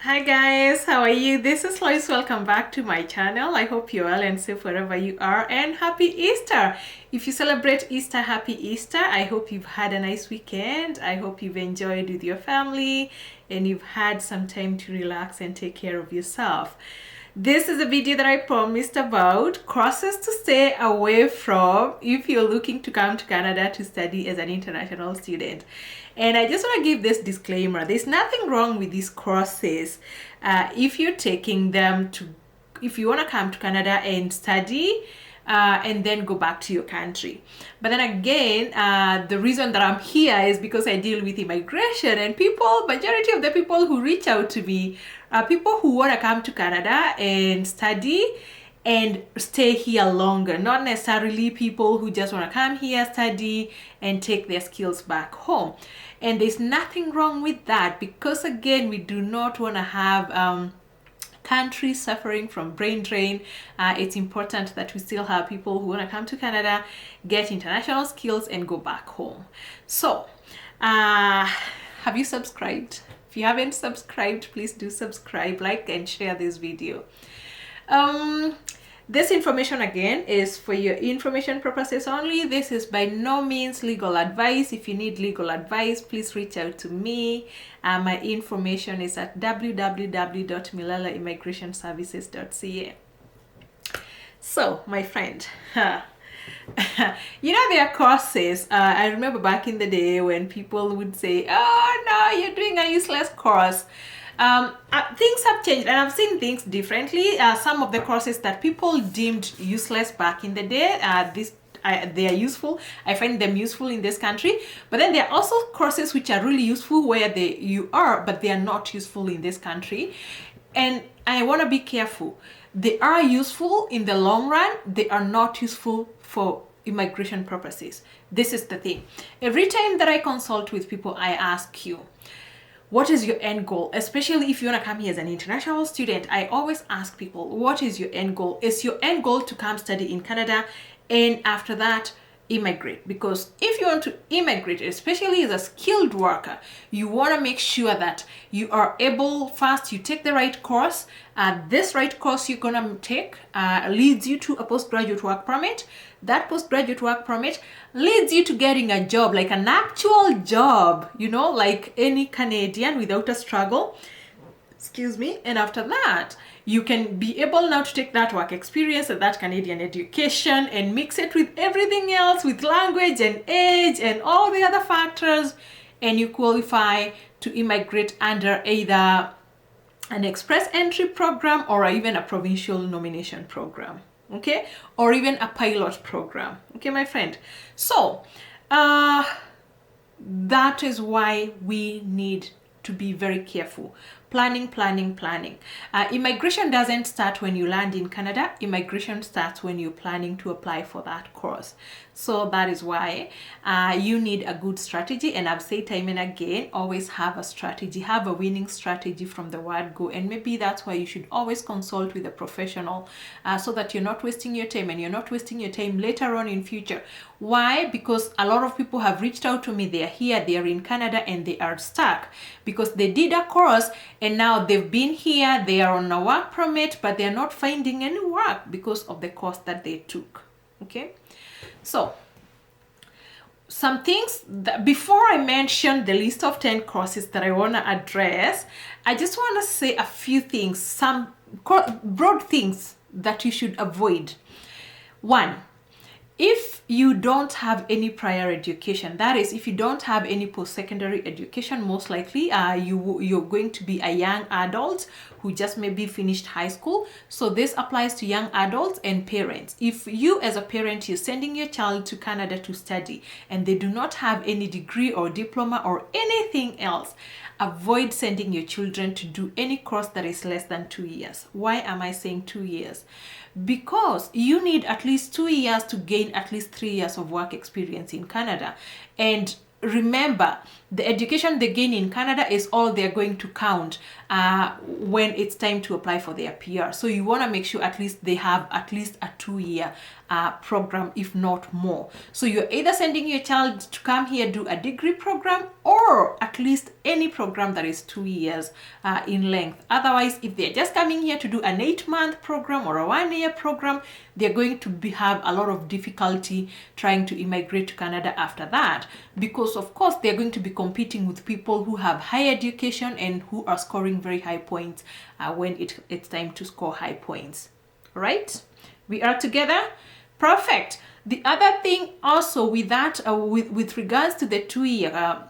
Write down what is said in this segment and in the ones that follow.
Hi guys, how are you? This is Loise. Welcome back to my channel. I hope you're well and safe wherever you are, and happy Easter. If you celebrate Easter, happy Easter. I hope you've had a nice weekend. I hope you've enjoyed with your family and you've had some time to relax and take care of yourself. This is a video that I promised about courses to stay away from if you're looking to come to Canada to study as an international student. And I just want to give this disclaimer. There's nothing wrong with these courses if you're taking them if you want to come to Canada and study and then go back to your country. But then again, the reason that I'm here is because I deal with immigration, and majority of the people who reach out to me are people who want to come to Canada and study and stay here longer, not necessarily people who just want to come here, study, and take their skills back home. And there's nothing wrong with that, because again, we do not want to have countries suffering from brain drain. It's important that we still have people who want to come to Canada, get international skills, and go back home. So, have you subscribed? If you haven't subscribed, please do subscribe, like, and share this video. This information again is for your information purposes only. This is by no means legal advice. If you need legal advice, please reach out to me. My information is at www.milalaimmigrationservices.ca. So, my friend, you know, there are courses. I remember back in the day when people would say, "Oh no, you're doing a useless course." Things have changed, and I've seen things differently. Some of the courses that people deemed useless back in the day, they are useful. I find them useful in this country. But then there are also courses which are really useful where but they are not useful in this country. And I want to be careful. They are useful in the long run. They are not useful for immigration purposes. This is the thing. Every time that I consult with people, I ask you, what is your end goal? Especially if you want to come here as an international student, I always ask people, what is your end goal? Is your end goal to come study in Canada and after that immigrate? Because if you want to immigrate, especially as a skilled worker, you want to make sure that you are able, first you take the right course. This right course you're going to take leads you to a postgraduate work permit. That postgraduate work permit leads you to getting a job, like an actual job, you know, like any Canadian without a struggle. Excuse me. And after that, you can be able now to take that work experience and that Canadian education and mix it with everything else, with language and age and all the other factors, and you qualify to immigrate under either an express entry program or even a provincial nomination program, okay, or even a pilot program, okay, my friend. So that is why we need to be very careful. Planning. Immigration doesn't start when you land in Canada. Immigration starts when you're planning to apply for that course. So that is why you need a good strategy. And I've said time and again, always have a strategy, have a winning strategy from the word go. And maybe that's why you should always consult with a professional so that you're not wasting your time, and you're not wasting your time later on in future. Why? Because a lot of people have reached out to me. They are here, they are in Canada, and they are stuck because they did a course and now they've been here, they are on a work permit, but they're not finding any work because of the course that they took. Okay, so some things that, before I mention the list of 10 courses that I want to address, I just want to say a few things, some broad things that you should avoid. One, if you don't have any prior education, that is, if you don't have any post-secondary education, most likely you're going to be a young adult who just maybe finished high school. So this applies to young adults and parents. If you as a parent, you're sending your child to Canada to study and they do not have any degree or diploma or anything else, avoid sending your children to do any course that is less than 2 years. Why am I saying 2 years? Because you need at least 2 years to gain at least 3 years of work experience in Canada. And remember, the education they gain in Canada is all they're going to count when it's time to apply for their PR. So you want to make sure at least they have at least a 2-year program, if not more. So you're either sending your child to come here, do a degree program, or at least any program that is 2 years in length. Otherwise, if they're just coming here to do an 8-month program or a 1-year program, they're going to have a lot of difficulty trying to immigrate to Canada after that, because of course they're going to be competing with people who have high education and who are scoring very high points when it's time to score high points. Right? We are together? Perfect. The other thing also with that, with regards to the 2-year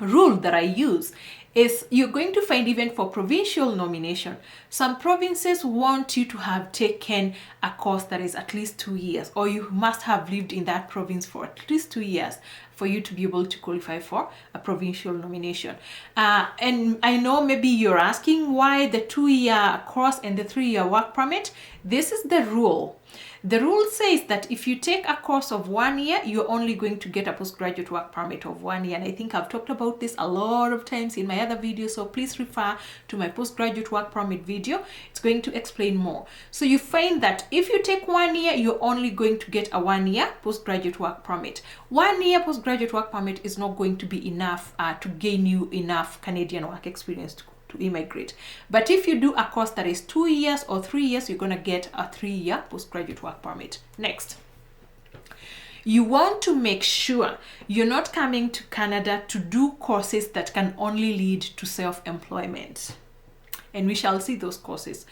rule that I use, is you're going to find even for provincial nomination, some provinces want you to have taken a course that is at least 2 years, or you must have lived in that province for at least 2 years for you to be able to qualify for a provincial nomination. And I know maybe you're asking why the 2-year course and the 3-year work permit. This is the rule. The rule says that if you take a course of 1 year, you're only going to get a postgraduate work permit of 1 year. And I think I've talked about this a lot of times in my other videos, so please refer to my postgraduate work permit video. It's going to explain more. So you find that if you take 1 year, you're only going to get a 1-year postgraduate work permit. 1 year postgraduate work permit is not going to be enough to gain you enough Canadian work experience to immigrate. But if you do a course that is 2 years or 3 years, you're going to get a 3-year postgraduate work permit. Next, you want to make sure you're not coming to Canada to do courses that can only lead to self-employment. And we shall see those courses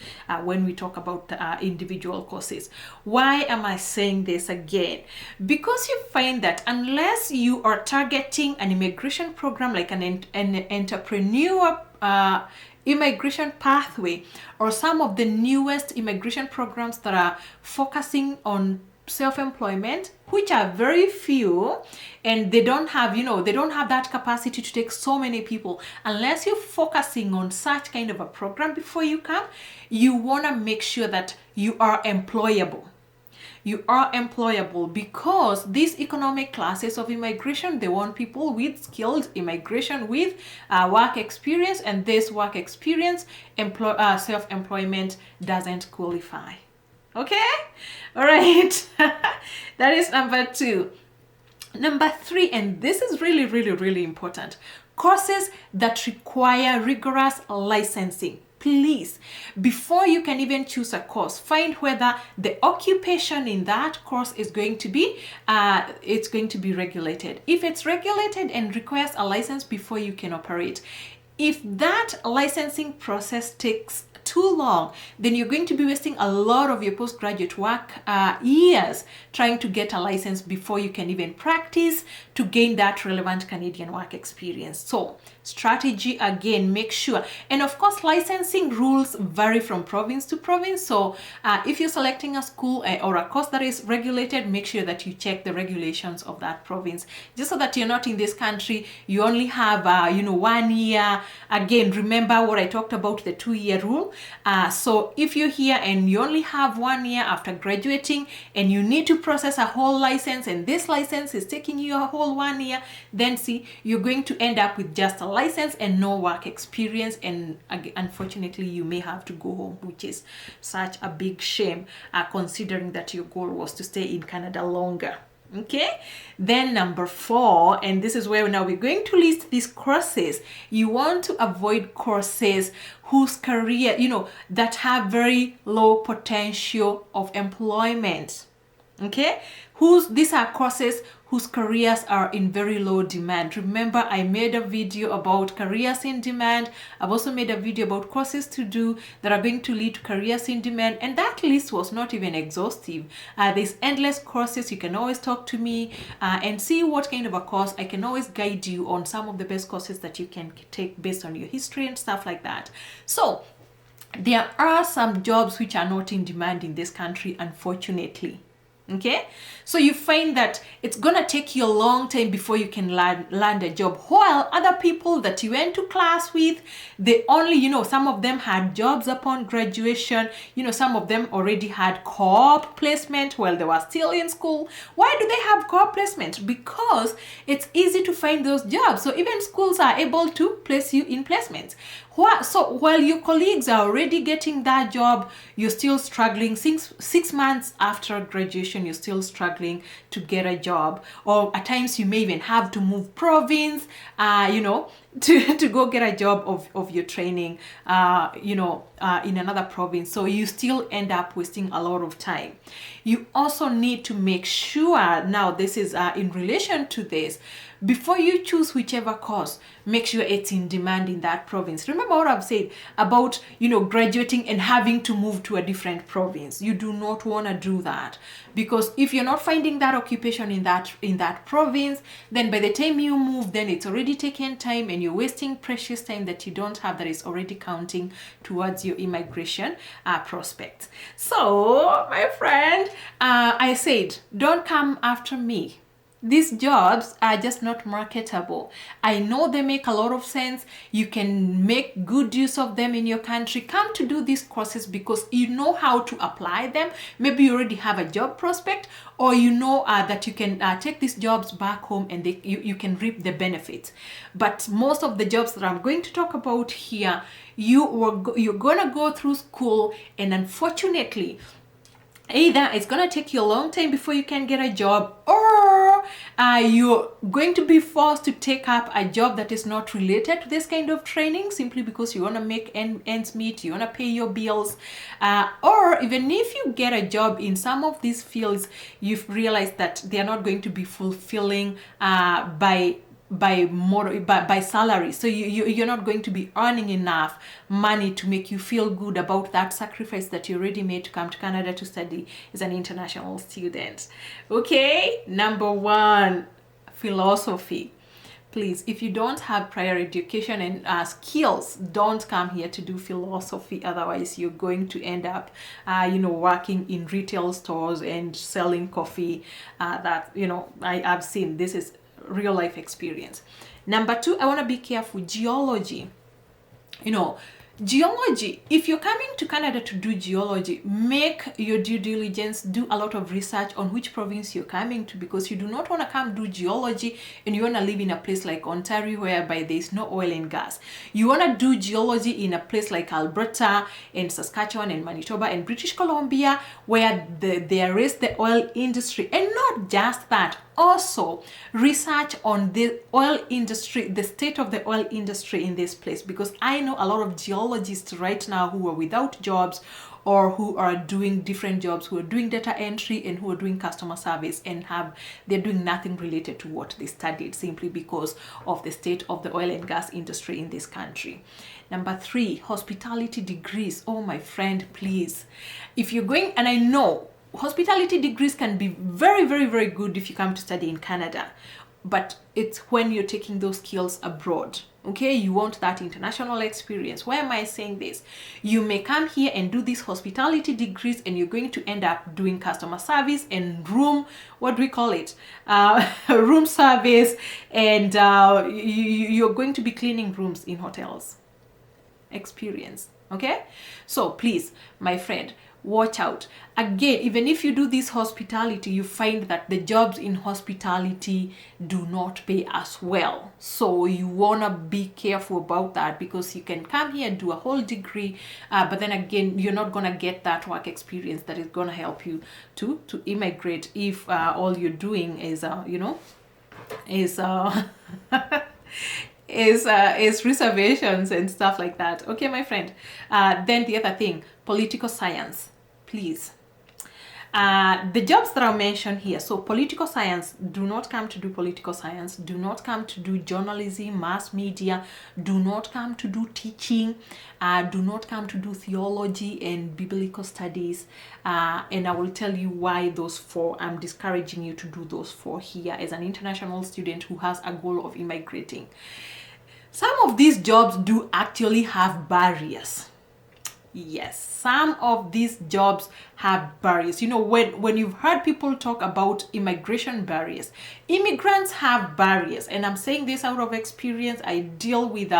when we talk about individual courses. Why am I saying this again? Because you find that unless you are targeting an immigration program like an entrepreneur immigration pathway, or some of the newest immigration programs that are focusing on self-employment, which are very few, and they don't have, they don't have that capacity to take so many people. Unless you're focusing on such kind of a program before you come, you want to make sure that you are employable. You are employable, because these economic classes of immigration, they want people with skilled immigration with work experience, and this work experience self-employment doesn't qualify. Okay? All right. That is number 2. Number 3, and this is really, really, really important, courses that require rigorous licensing. Please, before you can even choose a course, find whether the occupation in that course is going to be it's going to be regulated. If it's regulated and requires a license before you can operate, if that licensing process takes too long, then you're going to be wasting a lot of your postgraduate work years trying to get a license before you can even practice to gain that relevant Canadian work experience. So strategy, again, make sure. And of course, licensing rules vary from province to province. So if you're selecting a school or a course that is regulated, make sure that you check the regulations of that province, just so that you're not in this country, you only have 1 year. Again, remember what I talked about, the 2-year rule. So if you're here and you only have 1 year after graduating and you need to process a whole license, and this license is taking you a whole 1 year, then see, you're going to end up with just a license and no work experience, and unfortunately you may have to go home, which is such a big shame considering that your goal was to stay in Canada longer. Okay, then number 4, and this is where now we're going to list these courses. You want to avoid courses whose career, that have very low potential of employment. Okay, these are courses whose careers are in very low demand. Remember, I made a video about careers in demand. I've also made a video about courses to do that are going to lead to careers in demand, and that list was not even exhaustive. There's endless courses. You can always talk to me and see what kind of a course. I can always guide you on some of the best courses that you can take based on your history and stuff like that. So there are some jobs which are not in demand in this country, unfortunately. Okay, so you find that it's gonna take you a long time before you can land a job, while other people that you went to class with, they only, some of them had jobs upon graduation, some of them already had co-op placement while they were still in school. Why do they have co-op placement? Because it's easy to find those jobs, so even schools are able to place you in placements. So while your colleagues are already getting that job, you're still struggling. 6 months after graduation, you're still struggling to get a job. Or at times you may even have to move province, to go get a job of your training, in another province. So you still end up wasting a lot of time. You also need to make sure, now this is in relation to this, before you choose whichever course, make sure it's in demand in that province. Remember what I've said about, graduating and having to move to a different province. You do not want to do that, because if you're not finding that occupation in that province, then by the time you move, then it's already taken time and you're wasting precious time that you don't have, that is already counting towards your immigration prospects. So, my friend, I said, don't come after me. These jobs are just not marketable. I know they make a lot of sense. You can make good use of them in your country. Come to do these courses because you know how to apply them. Maybe you already have a job prospect, or you know that you can take these jobs back home and you can reap the benefits. But most of the jobs that I'm going to talk about here, you're going to go through school, and unfortunately, either it's going to take you a long time before you can get a job, or you're going to be forced to take up a job that is not related to this kind of training, simply because you want to make ends meet, you want to pay your bills, or even if you get a job in some of these fields, you've realized that they are not going to be fulfilling by salary. So you're not going to be earning enough money to make you feel good about that sacrifice that you already made to come to Canada to study as an international student. Okay, number one, philosophy. Please, if you don't have prior education and skills, don't come here to do philosophy. Otherwise, you're going to end up, working in retail stores and selling coffee. I've seen. This is real life experience. Number two, I want to be careful. Geology. Geology, if you're coming to Canada to do geology, make your due diligence, do a lot of research on which province you're coming to, because you do not want to come do geology and you want to live in a place like Ontario whereby there's no oil and gas. You want to do geology in a place like Alberta and Saskatchewan and Manitoba and British Columbia, where there is the oil industry. And not just that, also research on the oil industry, the state of the oil industry in this place, because I know a lot of geologists right now who are without jobs, or who are doing different jobs, who are doing data entry and who are doing customer service, and they're doing nothing related to what they studied, simply because of the state of the oil and gas industry in this country. Number three, hospitality degrees. Oh, my friend, please, if you're going, and I know hospitality degrees can be very, very, very good if you come to study in Canada, but it's when you're taking those skills abroad. Okay, you want that international experience. Why am I saying this? You may come here and do these hospitality degrees, and you're going to end up doing customer service and room service, and you're going to be cleaning rooms in hotels. Experience. Okay, so please, my friend, watch out. Again, even if you do this hospitality, you find that the jobs in hospitality do not pay as well. So you want to be careful about that, because you can come here and do a whole degree, but then again, you're not going to get that work experience that is going to help you to immigrate if all you're doing is is reservations and stuff like that. Okay, my friend. Then the other thing, political science. Please. The jobs that I'll mention here. So political science, do not come to do political science. Do not come to do journalism, mass media. Do not come to do teaching. Do not come to do theology and biblical studies. And I will tell you why those four. I'm discouraging you to do those four here as an international student who has a goal of immigrating. Some of these jobs do actually have barriers. Yes, some of these jobs have barriers. You know, when you've heard people talk about immigration barriers, immigrants have barriers. And I'm saying this out of experience. I deal with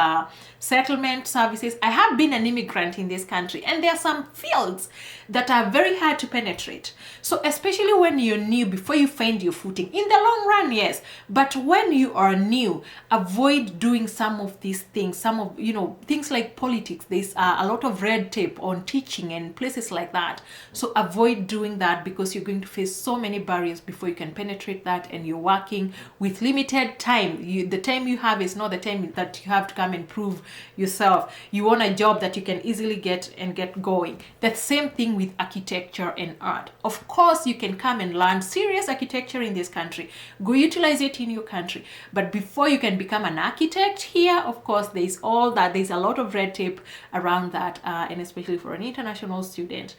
settlement services. I have been an immigrant in this country, and there are some fields that are very hard to penetrate. So especially when you're new, before you find your footing, in the long run, yes, but when you are new, avoid doing some of these things. Some of, you know, things like politics. There's a lot of red tape on teaching and places like that. So avoid doing that, because you're going to face so many barriers before you can penetrate that, and you're working with limited time. The time you have is not the time that you have to come and prove yourself. You want a job that you can easily get and get going. The same thing with architecture and art. Of course, you can come and learn serious architecture in this country. Go utilize it in your country. But before you can become an architect here, of course, there's all that. There's a lot of red tape around that, and especially for an international student.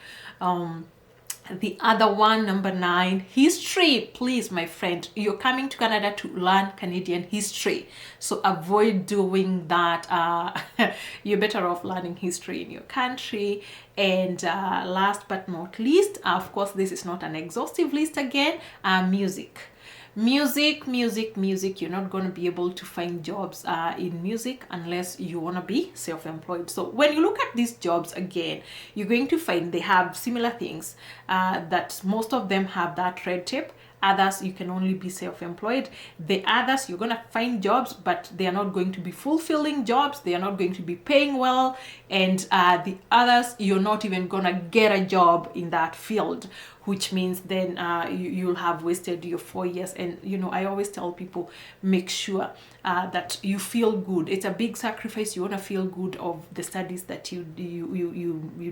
The other one, number 9, history. Please, my friend, you're coming to Canada to learn Canadian history. So avoid doing that. You're better off learning history in your country. And last but not least, of course, this is not an exhaustive list again, music. Music. You're not going to be able to find jobs in music unless you want to be self-employed. So when you look at these jobs again, you're going to find they have similar things, that most of them have that red tape. Others, you can only be self-employed. The others, you're going to find jobs, but they are not going to be fulfilling jobs. They are not going to be paying well. And the others, you're not even going to get a job in that field, which means then you'll have wasted your 4 years. And, you know, I always tell people, make sure that you feel good. It's a big sacrifice. You want to feel good of the studies that you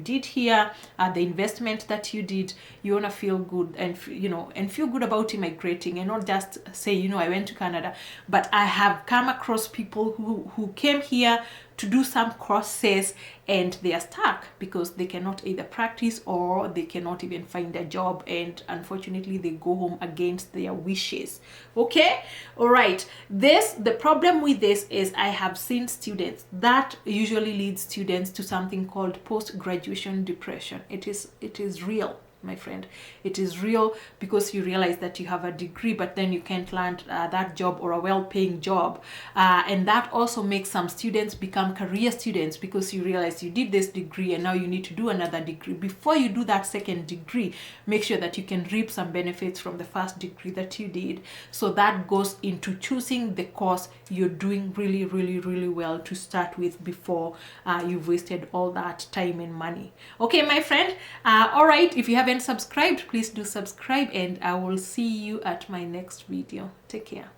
did here, the investment that you did. You want to feel good and, you know, and feel good about immigrating, and not just say, you know, I went to Canada. But I have come across people who came here to do some courses, and they are stuck because they cannot either practice or they cannot even find a job, and unfortunately they go home against their wishes. Okay, all right, the problem with this is I have seen students that usually leads students to something called post-graduation depression. It is real, my friend. It is real, because you realize that you have a degree, but then you can't land that job or a well-paying job, and that also makes some students become career students, because you realize you did this degree and now you need to do another degree. Before you do that second degree, make sure that you can reap some benefits from the first degree that you did. So that goes into choosing the course you're doing really well to start with, before you've wasted all that time and money. Okay, my friend. All right, if you haven't subscribed, please do subscribe, and I will see you at my next video. Take care.